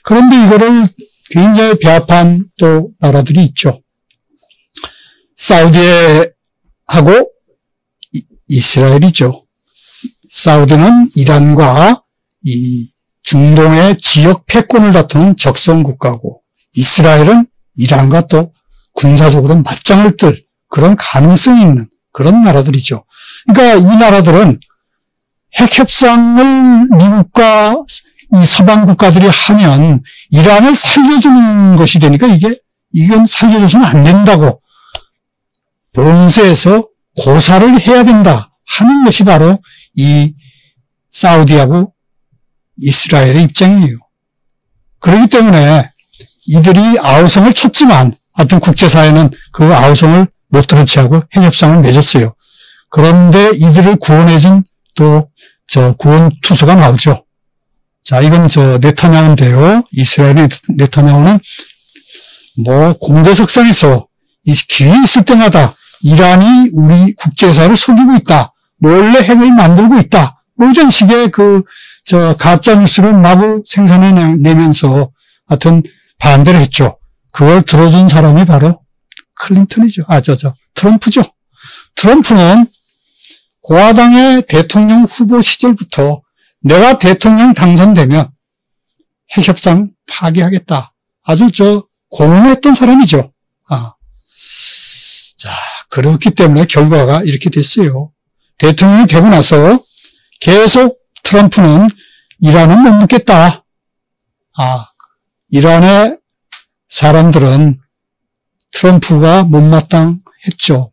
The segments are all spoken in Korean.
그런데 이거를 굉장히 배합한 또 나라들이 있죠. 사우디하고 이스라엘이죠. 사우디는 이란과 이 중동의 지역 패권을 다투는 적성 국가고, 이스라엘은 이란과 또 군사적으로 맞짱을 뜰 그런 가능성이 있는 그런 나라들이죠. 그러니까 이 나라들은 핵협상을 미국과 이 서방 국가들이 하면 이란을 살려주는 것이 되니까 이건 살려줘서는 안 된다고 본세에서 고사를 해야 된다 하는 것이 바로 이 사우디하고 이스라엘의 입장이에요. 그렇기 때문에 이들이 아우성을 쳤지만 하여튼 국제사회는 그 아우성을 못 들은 채하고 핵협상을 맺었어요. 그런데 이들을 구원해준 또 구원 투수가 나오죠. 자, 이건 네타냐후인데요. 이스라엘의 네타냐후는 공개석상에서 이 기회 있을 때마다 이란이 우리 국제사회를 속이고 있다. 몰래 핵을 만들고 있다. 이런 식의 가짜뉴스를 마구 생산해내면서 하여튼 반대를 했죠. 그걸 들어준 사람이 바로 클린턴이죠. 트럼프죠. 트럼프는 공화당의 대통령 후보 시절부터 내가 대통령 당선되면 핵협상 파기하겠다. 아주 공언했던 사람이죠. 자, 그렇기 때문에 결과가 이렇게 됐어요. 대통령이 되고 나서 계속 트럼프는 이란은 못 먹겠다. 이란의 사람들은 트럼프가 못마땅했죠.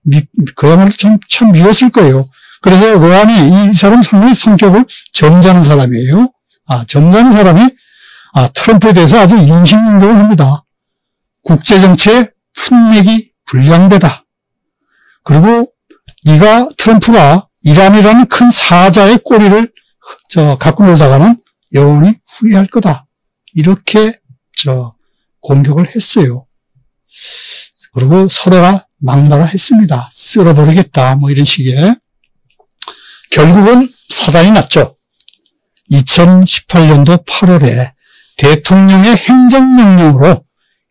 그야말로 참 미웠을 거예요. 그래서 로하니, 이 사람 상당히 성격을 점잖은 사람이에요. 점잖은 사람이, 트럼프에 대해서 아주 인신공격을 합니다. 국제정치의 풋맥이 불량배다. 그리고 트럼프가 이란이라는 큰 사자의 꼬리를 갖고 놀다가는 영원히 후회할 거다. 이렇게 공격을 했어요. 그리고 서로가 막말을 했습니다. 쓸어버리겠다. 이런 식의. 결국은 사단이 났죠. 2018년도 8월에 대통령의 행정명령으로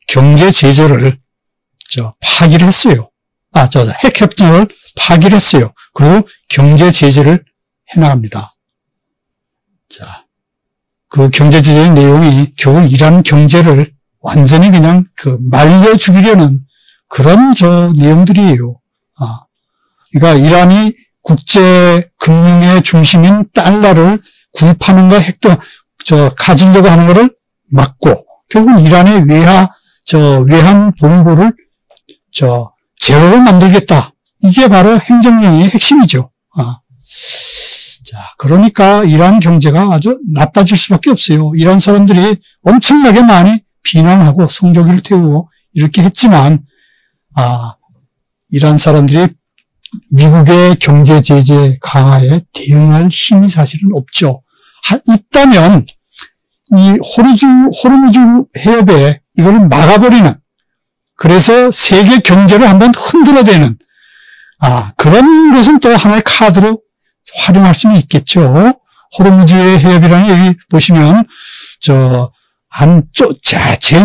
경제 제재를 파기를 했어요. 핵협정을 파기를 했어요. 그리고 경제 제재를 해나갑니다. 자, 그 경제 제재의 내용이 결국 이란 경제를 완전히 그냥 말려 죽이려는 그런 내용들이에요. 그러니까 이란이 국제 금융의 중심인 달러를 구입하는 거 가지려고 하는 것을 막고, 결국 이란의 외환 본고를 제로로 만들겠다. 이게 바로 행정령의 핵심이죠. 자, 그러니까 이란 경제가 아주 나빠질 수밖에 없어요. 이란 사람들이 엄청나게 많이 비난하고 성조기를 태우고 이렇게 했지만, 이란 사람들이 미국의 경제 제재 강화에 대응할 힘이 사실은 없죠. 있다면 이 호르무즈 해협에 이거를 막아버리는, 그래서 세계 경제를 한번 흔들어대는 그런 것은 또 하나의 카드로 활용할 수는 있겠죠. 호르무즈 해협이라는 여기 보시면 제일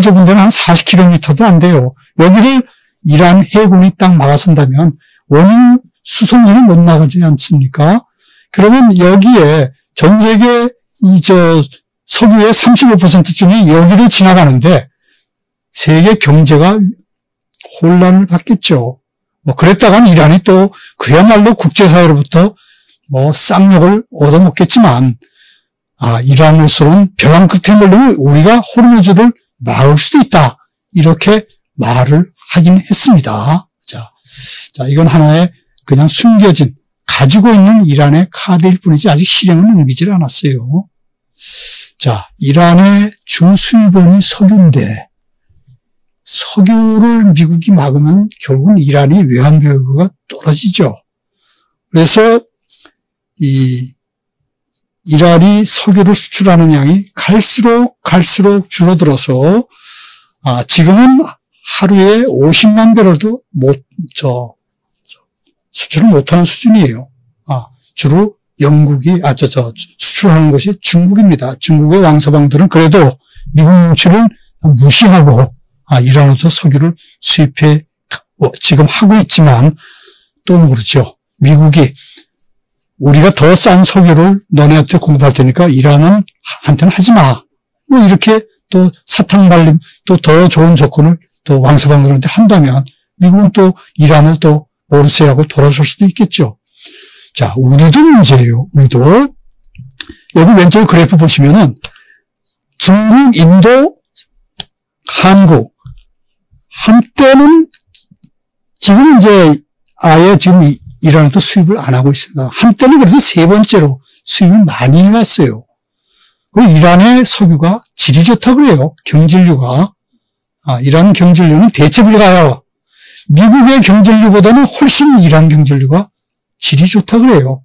좁은 데는 한 40km도 안 돼요. 여기를 이란 해군이 딱 막아선다면 원유 수송선이 못 나가지 않습니까? 그러면 여기에 전 세계 석유의 35%쯤이 여기를 지나가는데 세계 경제가 혼란을 받겠죠. 그랬다간 이란이 또 그야말로 국제사회로부터 쌍욕을 얻어먹겠지만, 이란으로서는 벼랑 끝에 몰리면 우리가 호르무즈를 막을 수도 있다. 이렇게 말을 하긴 했습니다. 자, 이건 하나의 그냥 숨겨진, 가지고 있는 이란의 카드일 뿐이지 아직 실행은 옮기질 않았어요. 자, 이란의 주 수입원이 석유인데, 석유를 미국이 막으면 결국은 이란이 외환보유고가 떨어지죠. 그래서 이란이 석유를 수출하는 양이 갈수록 줄어들어서 지금은 하루에 50만 배럴도 수출을 못하는 수준이에요. 주로 영국이 수출하는 것이 중국입니다. 중국의 왕서방들은 그래도 미국 눈치를 무시하고 이란으로부터 석유를 수입해 지금 하고 있지만 또 모르죠. 미국이 우리가 더 싼 석유를 너네한테 공급할 테니까 이란은 한테는 하지 마. 뭐 이렇게 또 사탕 발림 또 더 좋은 조건을 또 왕서방들한테 한다면 미국은 또 이란을 또 오르세하고 돌아설 수도 있겠죠. 자, 우리도 문제예요. 우리도. 여기 왼쪽 그래프 보시면은 중국, 인도, 한국 한때는 지금 이제 아예 지금 이란은 또 수입을 안 하고 있습니다. 한때는 그래서 세 번째로 수입을 많이 해왔어요. 이란의 석유가 질이 좋다 그래요. 경질류가. 이란 경질류는 대체 불가요. 미국의 경질류보다는 훨씬 이란 경질류가 질이 좋다 그래요.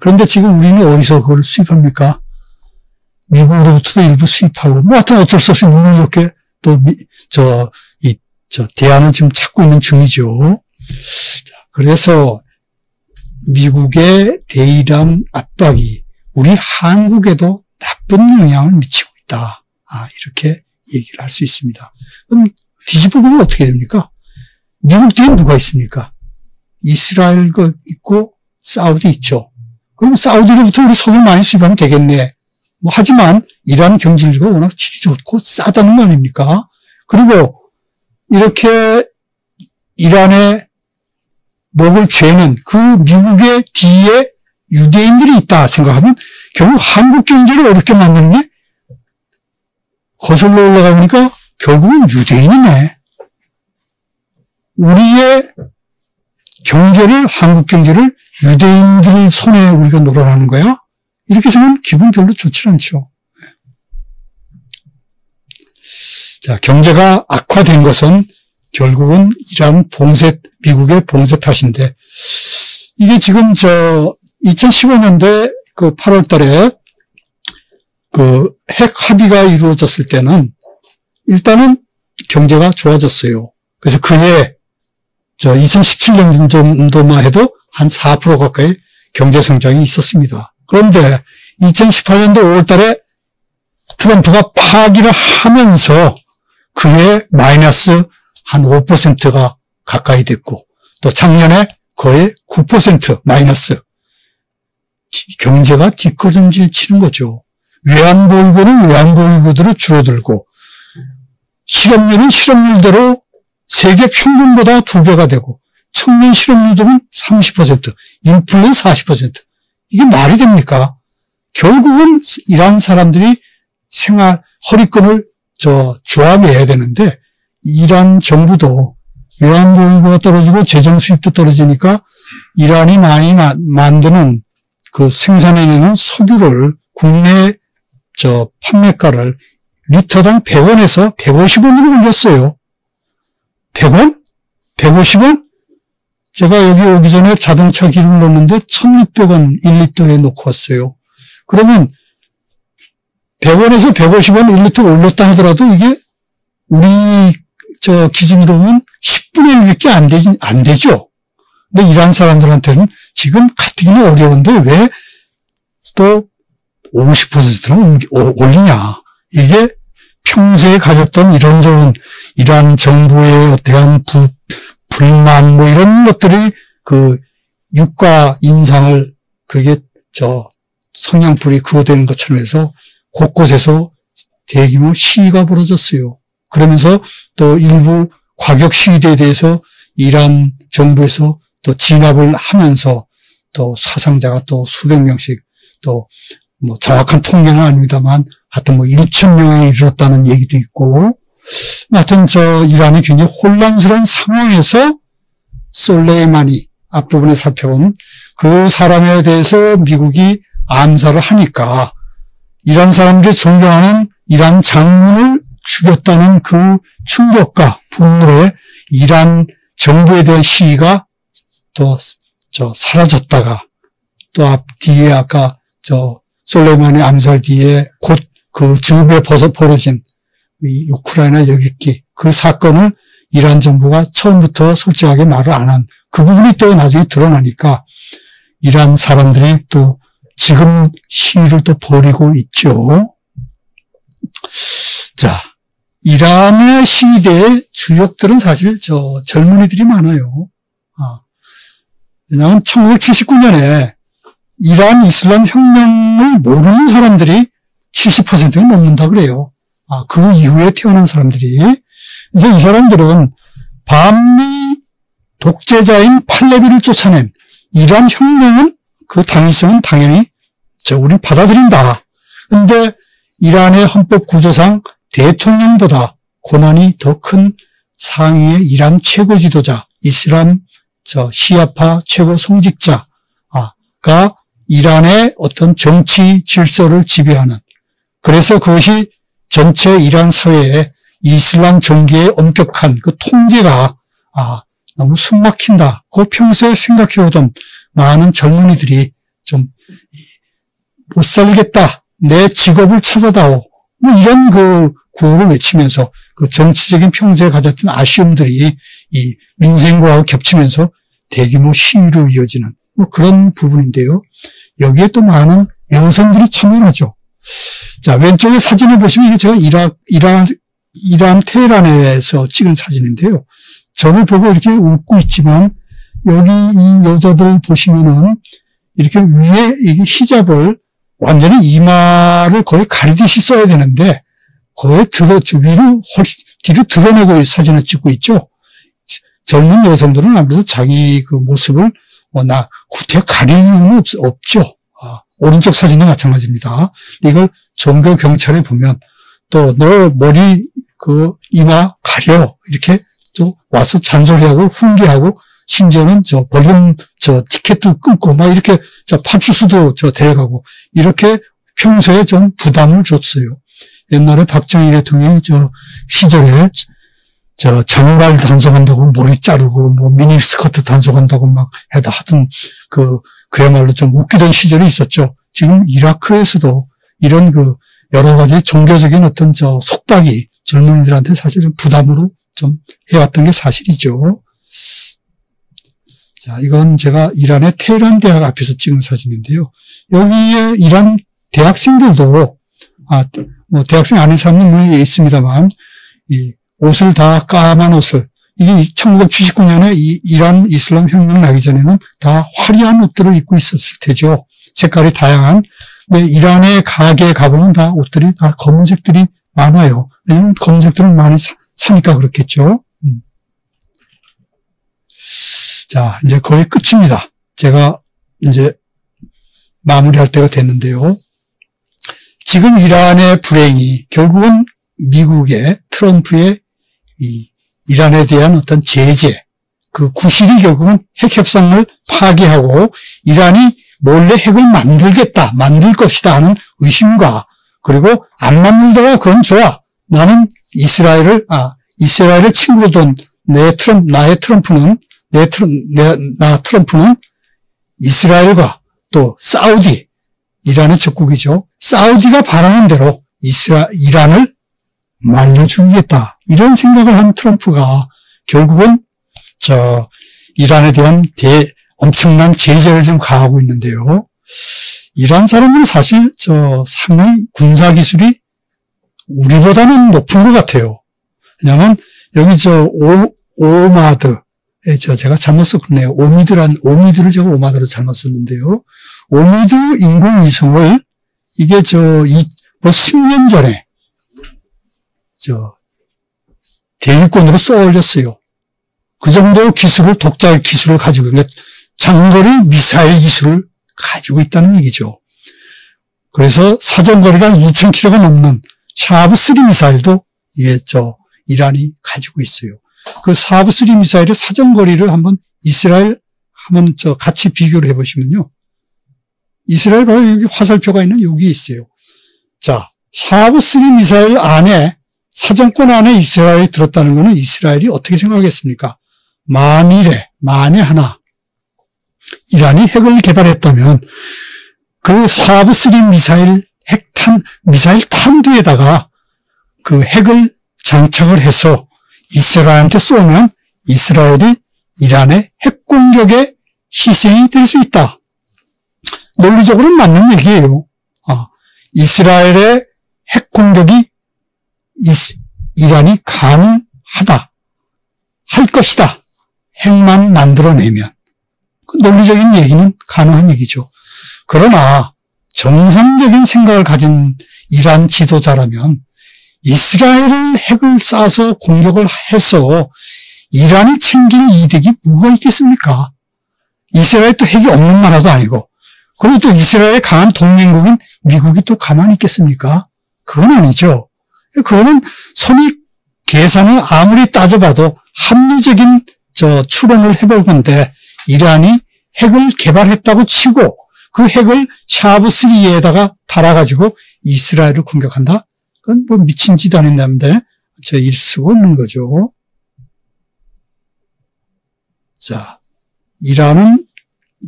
그런데 지금 우리는 어디서 그걸 수입합니까? 미국으로부터도 일부 수입하고, 뭐 하여튼 어쩔 수 없이 운을 이렇게 또, 대안을 지금 찾고 있는 중이죠. 그래서 미국의 대이란 압박이 우리 한국에도 나쁜 영향을 미치고 있다. 이렇게 얘기를 할 수 있습니다. 그럼 뒤집어 보면 어떻게 됩니까? 미국 뒤에 누가 있습니까? 이스라엘 있고 사우디 있죠. 그럼 사우디로부터 우리 석유 많이 수입하면 되겠네. 하지만 이란 경질류가 워낙 질이 좋고 싸다는 거 아닙니까? 그리고 이렇게 이란에 먹을 죄는 그 미국의 뒤에 유대인들이 있다 생각하면 결국 한국 경제를 어렵게 만드는 거슬러 올라가 보니까 결국은 유대인이네. 우리의 경제를, 한국 경제를 유대인들 손에 우리가 놀아나는 거야? 이렇게 생각하면 기분 별로 좋지 않죠. 자, 경제가 악화된 것은 결국은 이란 미국의 봉쇄 탓인데, 이게 지금 2015년도에 그 8월 달에 핵 합의가 이루어졌을 때는 일단은 경제가 좋아졌어요. 그래서 그해 2017년 정도만 해도 한 4% 가까이 경제 성장이 있었습니다. 그런데 2018년도 5월 달에 트럼프가 파기를 하면서 그해 마이너스 한 5%가 가까이 됐고, 또 작년에 거의 9% 마이너스. 경제가 뒷걸음질 치는 거죠. 외환보유고는 외환보유고대로 줄어들고, 실업률은 실업률대로 세계 평균보다 2배가 되고, 청년 실업률은 30%, 인플레는 40%. 이게 말이 됩니까? 결국은 이란 사람들이 허리끈을 조합해야 되는데, 이란 정부도 외환보유고가 떨어지고 재정 수입도 떨어지니까 이란이 많이 만드는 그 생산해내는 석유를 국내 판매가를 리터당 100원에서 150원으로 올렸어요. 100원? 150원? 제가 여기 오기 전에 자동차 기름을 넣었는데 1,600원 1리터에 놓고 왔어요. 그러면 100원에서 150원 1리터 올렸다 하더라도 이게 우리 기준으로 보면 10분의 1밖에 안 되죠. 근데 이란 사람들한테는 지금 가뜩이나 어려운데 왜 또 50%나 올리냐. 이게 평소에 가졌던 이런저런 이란 정부에 대한 불만 뭐 이런 것들이 그 유가 인상을 그게 성냥불이 그어되는 것처럼 해서 곳곳에서 대규모 시위가 벌어졌어요. 그러면서 또 일부 과격 시위대에 대해서 이란 정부에서 또 진압을 하면서 또 사상자가 또 수백 명씩 또 뭐 정확한 통계는 아닙니다만 하여튼 뭐 1,000명에 이르렀다는 얘기도 있고, 하여튼 이란이 굉장히 혼란스러운 상황에서 솔레이마니 앞부분에 살펴본 그 사람에 대해서 미국이 암살을 하니까 이란 사람들이 존경하는 이란 장군을 죽였다는 그 충격과 분노에 이란 정부에 대한 시위가 또 사라졌다가 또 앞뒤에 아까 솔레이마니 암살 뒤에 곧 그 즈음에 벌어진 이 우크라이나 여객기 그 사건을 이란 정부가 처음부터 솔직하게 말을 안 한 그 부분이 또 나중에 드러나니까 이란 사람들이 또 지금 시위를 또 벌이고 있죠. 이란의 시대의 주역들은 사실 젊은이들이 많아요. 왜냐하면 1979년에 이란 이슬람 혁명을 모르는 사람들이 70%가 넘는다 그래요. 그 이후에 태어난 사람들이. 그래서 이 사람들은 반미 독재자인 팔레비를 쫓아낸 이란 혁명은 그 당위성은 당연히 우린 받아들인다. 근데 이란의 헌법 구조상 대통령보다 권한이 더 큰 상위의 이란 최고 지도자, 이슬람 시아파 최고 성직자가 이란의 어떤 정치 질서를 지배하는, 그래서 그것이 전체 이란 사회에 이슬람 종교의 엄격한 그 통제가 너무 숨막힌다. 그 평소에 생각해오던 많은 젊은이들이 좀 못 살겠다. 내 직업을 찾아다오. 뭐 이런 그 구호를 외치면서 그 정치적인 평소에 가졌던 아쉬움들이 이 민생과하고 겹치면서 대규모 시위로 이어지는 뭐 그런 부분인데요. 여기에 또 많은 여성들이 참여하죠. 자, 왼쪽에 사진을 보시면 이게 제가 이란 테헤란에서 찍은 사진인데요. 저를 보고 이렇게 웃고 있지만 여기 이 여자들 보시면은 이렇게 위에 이 히잡을 완전히 이마를 거의 가리듯이 써야 되는데 거의 뒤로 드러내고 사진을 찍고 있죠. 젊은 여성들은 아무래도 자기 그 모습을 후퇴 가릴 이유는 없죠. 오른쪽 사진도 마찬가지입니다. 이걸 종교 경찰에 보면 또 너 머리 그 이마 가려 이렇게 또 와서 잔소리하고 훈계하고 심지어는 볼륨 티켓도 끊고 막 이렇게 파출소도 데려가고 이렇게 평소에 좀 부담을 줬어요. 옛날에 박정희 대통령이 시절에 장발 단속한다고 머리 자르고 뭐 미니스커트 단속한다고 막 하던 그야말로 좀 웃기던 시절이 있었죠. 지금 이라크에서도 이런 여러 가지 종교적인 어떤 속박이 젊은이들한테 사실 좀 부담으로 좀 해왔던 게 사실이죠. 자, 이건 제가 이란의 테헤란 대학 앞에서 찍은 사진인데요. 여기에 이란 대학생들도, 뭐 대학생 아닌 사람은 있습니다만, 이 옷을 다 까만 옷을, 이게 1979년에 이란 이슬람 혁명 나기 전에는 다 화려한 옷들을 입고 있었을 테죠. 색깔이 다양한. 근데 이란의 가게에 가보면 다 옷들이 다 검은색들이 많아요. 왜냐면 검은색들을 많이 사니까 그렇겠죠. 자, 이제 거의 끝입니다. 제가 이제 마무리할 때가 됐는데요. 지금 이란의 불행이 결국은 미국의 트럼프의 이란에 대한 어떤 제재, 그 구실이 결국은 핵 협상을 파기하고 이란이 몰래 핵을 만들 것이다 하는 의심과, 그리고 안 만들더라도 그건 좋아. 나는 이스라엘을 친구로 둔 트럼프는 이스라엘과 또 사우디, 이란의 적국이죠. 사우디가 바라는 대로 이란을 말려 죽이겠다. 이런 생각을 한 트럼프가 결국은 이란에 대한 엄청난 제재를 지금 가하고 있는데요. 이란 사람들은 사실 상당히 군사 기술이 우리보다는 높은 것 같아요. 왜냐하면 여기 오마드, 제가 잘못 썼네요. 오미드를 제가 오마드로 잘못 썼는데요. 오미드 인공위성을 이게 뭐 10년 전에 대기권으로 쏘아 올렸어요. 그 정도 독자 기술을 가지고, 그러니까 장거리 미사일 기술을 가지고 있다는 얘기죠. 그래서 사정거리가 2,000km가 넘는 샤브3 미사일도 이게 이란이 가지고 있어요. 그 샤브3 미사일의 사정거리를 한번 같이 비교를 해보시면요. 이스라엘 바로 여기 화살표가 있는 여기 있어요. 자, 샤브3 미사일 안에, 사정권 안에 이스라엘이 들었다는 것은 이스라엘이 어떻게 생각하겠습니까? 만에 하나 이란이 핵을 개발했다면 그 샤브3 미사일 탄두에다가 그 핵을 장착을 해서 이스라엘한테 쏘면 이스라엘이 이란의 핵 공격의 희생이 될 수 있다. 논리적으로는 맞는 얘기예요. 이스라엘의 핵 공격이 이란이 가능하다, 할 것이다, 핵만 만들어내면. 그 논리적인 얘기는 가능한 얘기죠. 그러나 정상적인 생각을 가진 이란 지도자라면 이스라엘을 핵을 쏴서 공격을 해서 이란이 챙길 이득이 뭐가 있겠습니까? 이스라엘 또 핵이 없는 나라도 아니고, 그리고 또 이스라엘의 강한 동맹국인 미국이 또 가만히 있겠습니까? 그건 아니죠. 그거는 손익 계산을 아무리 따져봐도 합리적인 추론을 해볼 건데, 이란이 핵을 개발했다고 치고 그 핵을 샤브3에다가 달아가지고 이스라엘을 공격한다? 그건 뭐 미친 짓 아닌데 일 수가 없는 거죠. 자, 이란은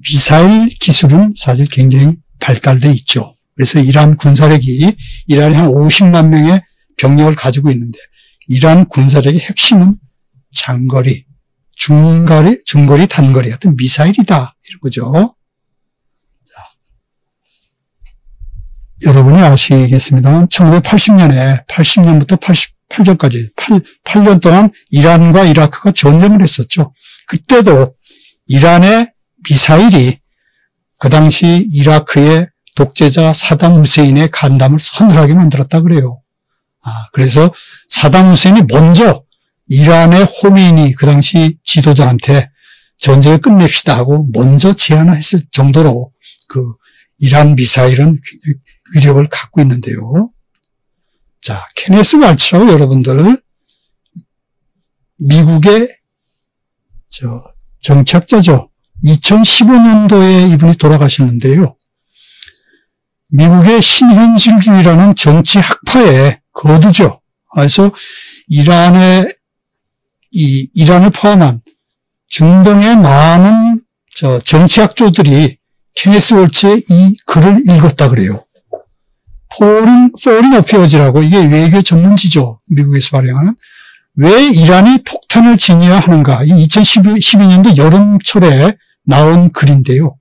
미사일 기술은 사실 굉장히 발달돼 있죠. 그래서 이란 군사력이, 이란이 한 50만 명의 병력을 가지고 있는데, 이란 군사력의 핵심은 장거리, 중거리, 단거리 같은 미사일이다, 이런 거죠. 자, 여러분이 아시겠습니다만 1980년에 80년부터 88년까지 8년 동안 이란과 이라크가 전쟁을 했었죠. 그때도 이란의 미사일이 그 당시 이라크의 독재자 사담 후세인의 간담을 서늘하게 만들었다 그래요. 그래서 사담 후세인이 먼저 이란의 호메이니 그 당시 지도자한테 전쟁을 끝냅시다 하고 먼저 제안을 했을 정도로 그 이란 미사일은 위력을 갖고 있는데요. 자, 케네스 왈츠라고 여러분들 미국의 정치학자죠. 2015년도에 이분이 돌아가셨는데요. 미국의 신현실주의라는 정치 학파의 거두죠. 그래서 이란을 포함한 중동의 많은 정치학조들이 케네스 왈츠의 이 글을 읽었다 그래요. 포린 어피어즈라고, 이게 외교 전문지죠. 미국에서 발행하는. 왜 이란이 폭탄을 지녀야 하는가. 2012년도 여름철에 나온 글인데요.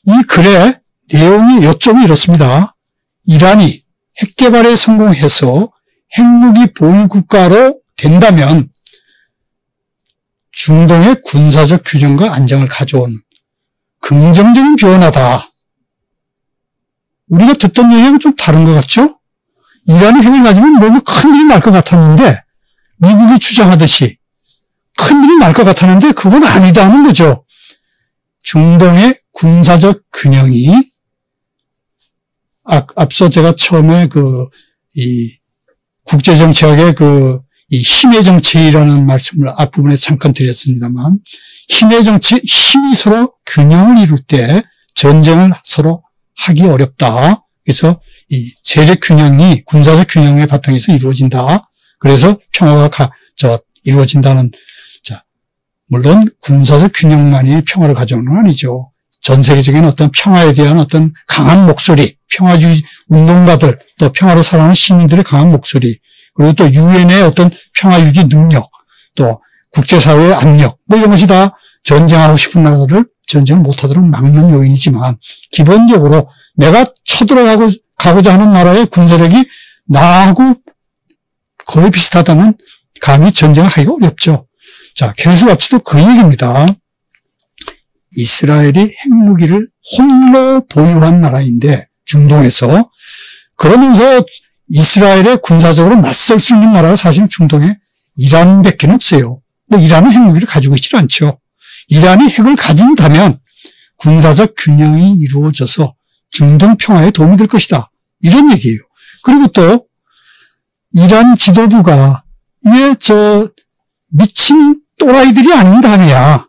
이 글의 내용이 요점이 이렇습니다. 이란이 핵 개발에 성공해서 핵무기 보유국가로 된다면 중동의 군사적 균형과 안정을 가져온 긍정적인 변화다. 우리가 듣던 얘기하고 좀 다른 것 같죠? 이란이 핵을 가지면 뭔가 큰일이 날 것 같았는데, 미국이 주장하듯이 큰일이 날 것 같았는데 그건 아니다는 거죠. 중동의 군사적 균형이, 앞서 제가 처음에 이 국제정치학의 이 힘의 정치라는 말씀을 앞부분에 잠깐 드렸습니다만, 힘의 정치, 힘이 서로 균형을 이룰 때 전쟁을 서로 하기 어렵다. 그래서 이 세력 균형이 군사적 균형의 바탕에서 이루어진다. 그래서 평화가 이루어진다는, 물론 군사적 균형만이 평화를 가져오는 건 아니죠. 전 세계적인 어떤 평화에 대한 어떤 강한 목소리, 평화주의 운동가들, 또 평화를 사랑하는 시민들의 강한 목소리, 그리고 또 유엔의 어떤 평화유지 능력, 또 국제사회의 압력, 뭐 이런 것이 다 전쟁하고 싶은 나라를 전쟁을 못하도록 막는 요인이지만, 기본적으로 내가 쳐들어가고자 하는 나라의 군사력이 나하고 거의 비슷하다면 감히 전쟁을 하기가 어렵죠. 자, 케네스 왈츠도 그 얘기입니다. 이스라엘이 핵무기를 홀로 보유한 나라인데, 중동에서, 그러면서 이스라엘에 군사적으로 맞설 수 있는 나라가 사실 중동에 이란밖에 없어요. 근데 이란은 핵무기를 가지고 있지 않죠. 이란이 핵을 가진다면 군사적 균형이 이루어져서 중동 평화에 도움이 될 것이다. 이런 얘기예요. 그리고 또 이란 지도부가 이게 미친 또라이들이 아닌 거 아니야.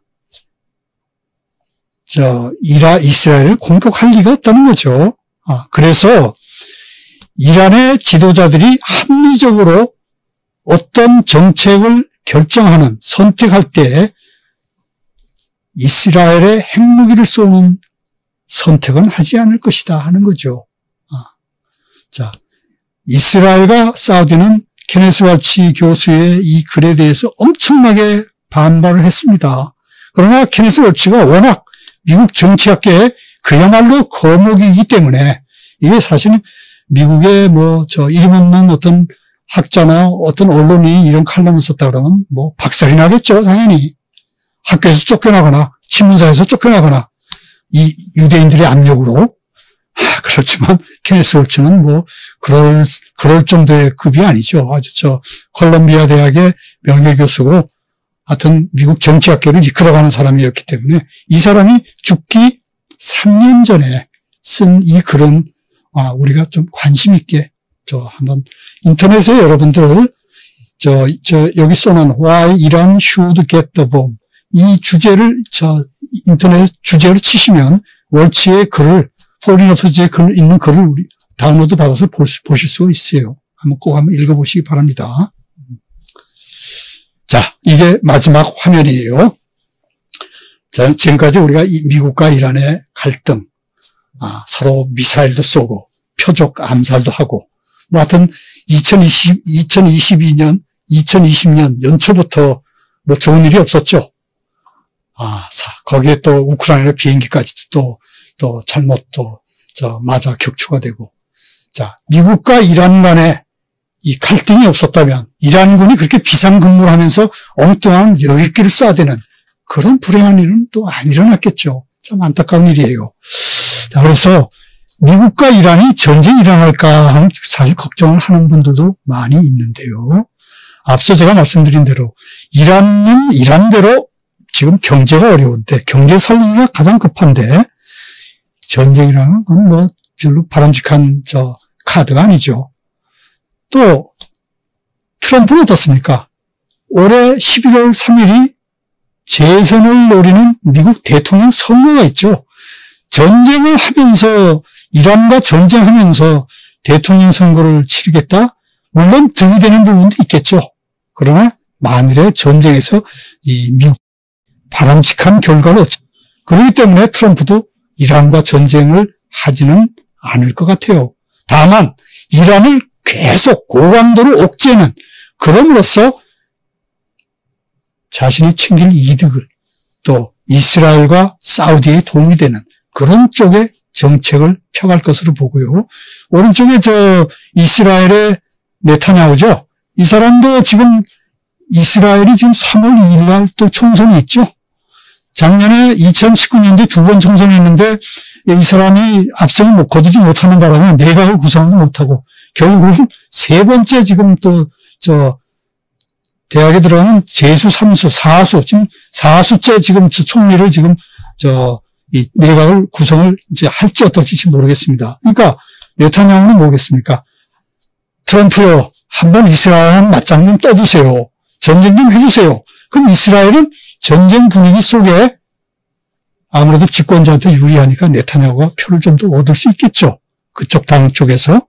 이스라엘을 공격할 리가 없다는 거죠. 그래서 이란의 지도자들이 합리적으로 어떤 정책을 결정하는, 선택할 때 이스라엘의 핵무기를 쏘는 선택은 하지 않을 것이다 하는 거죠. 자, 이스라엘과 사우디는 케네스 왈츠 교수의 이 글에 대해서 엄청나게 반발을 했습니다. 그러나 케네스 왈츠가 워낙 미국 정치학계의 그야말로 거목이기 때문에, 이게 사실은 미국의 이름 없는 어떤 학자나 어떤 언론이 이런 칼럼을 썼다 그러면 뭐 박살이 나겠죠, 당연히. 학교에서 쫓겨나거나 신문사에서 쫓겨나거나 이 유대인들의 압력으로. 그렇지만 케네스 월츠는 뭐 그럴 정도의 급이 아니죠. 아주 콜롬비아 대학의 명예교수고 하여튼 미국 정치학계를 이끌어가는 사람이었기 때문에 이 사람이 죽기 3년 전에 쓴 이 글은 우리가 좀 관심 있게 한번 인터넷에 여러분들 여기 써놓은 Why Iran Should Get the Bomb 이 주제를 인터넷 주제로 치시면 월치의 글을 포린 오프즈의 글 있는 글을 우리 다운로드 받아서 보실 수가 있어요. 꼭 한번 읽어보시기 바랍니다. 자, 이게 마지막 화면이에요. 자, 지금까지 우리가 미국과 이란의 갈등, 서로 미사일도 쏘고 표적 암살도 하고 뭐 하여튼 2022년, 2020년 연초부터 뭐 좋은 일이 없었죠. 거기에 또 우크라이나 비행기까지도 또 잘못 맞아 격추가 되고. 자, 미국과 이란 간에 이 갈등이 없었다면 이란군이 그렇게 비상근무를 하면서 엉뚱한 여객기를 쏴대는 그런 불행한 일은 또 안 일어났겠죠. 참 안타까운 일이에요. 자, 그래서 미국과 이란이 전쟁이 일어날까 하는 사실 걱정을 하는 분들도 많이 있는데요. 앞서 제가 말씀드린 대로 이란은 이란대로 지금 경제가 어려운데 경제 살리기가 가장 급한데 전쟁이라는 건 뭐 별로 바람직한 카드가 아니죠. 또 트럼프는 어떻습니까? 올해 11월 3일이 재선을 노리는 미국 대통령 선거가 있죠. 전쟁을 하면서 이란과 전쟁하면서 대통령 선거를 치르겠다? 물론 득이 되는 부분도 있겠죠. 그러나 만일에 전쟁에서 이 미국 바람직한 결과를 얻죠. 그렇기 때문에 트럼프도 이란과 전쟁을 하지는 않을 것 같아요. 다만 이란을 계속 고강도로 옥죄는 그럼으로써 자신이 챙길 이득을 또 이스라엘과 사우디에 도움이 되는 그런 쪽의 정책을 펴갈 것으로 보고요. 오른쪽에 이스라엘의 네타냐후죠. 이 사람도 지금 이스라엘이 지금 3월 2일 날 또 총선이 있죠. 작년에 2019년도에 2번 총선했는데 이 사람이 압승을 거두지 못하는 바람에 내각을 구성도 못하고 결국은 세 번째 지금 또 대학에 들어가는 재수, 3수, 4수, 지금 4수째 지금 총리를 지금 이 내각을 구성을 이제 할지 어떨지 모르겠습니다. 그러니까 네타냐후는 뭐겠습니까? 트럼프요, 한번 이스라엘 맞짱 좀 떠주세요. 전쟁 좀 해주세요. 그럼 이스라엘은 전쟁 분위기 속에 아무래도 집권자한테 유리하니까 네타냐후가 표를 좀 더 얻을 수 있겠죠. 그쪽 당 쪽에서.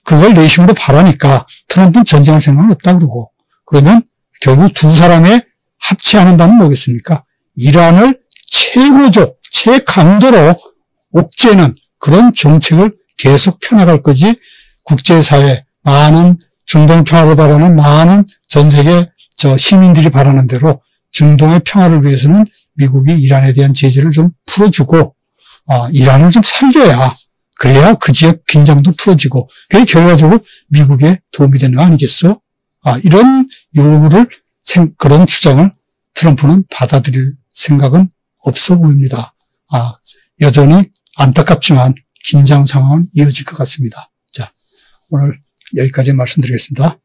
그걸 내심으로 바라니까 트럼프는 전쟁할 생각은 없다 그러고. 그러면 결국 두 사람의 합치하는 바는 뭐겠습니까? 이란을 최고조, 최강도로 옥죄는 그런 정책을 계속 펴나갈 거지 국제사회, 많은 중동 평화를 바라는 많은 전 세계 시민들이 바라는 대로 중동의 평화를 위해서는 미국이 이란에 대한 제재를 좀 풀어주고 이란을 좀 살려야 그래야 그 지역 긴장도 풀어지고 그게 결과적으로 미국에 도움이 되는 거 아니겠어? 이런 요구를 그런 주장을 트럼프는 받아들일 생각은 없어 보입니다. 여전히 안타깝지만 긴장 상황은 이어질 것 같습니다. 자, 오늘 여기까지 말씀드리겠습니다.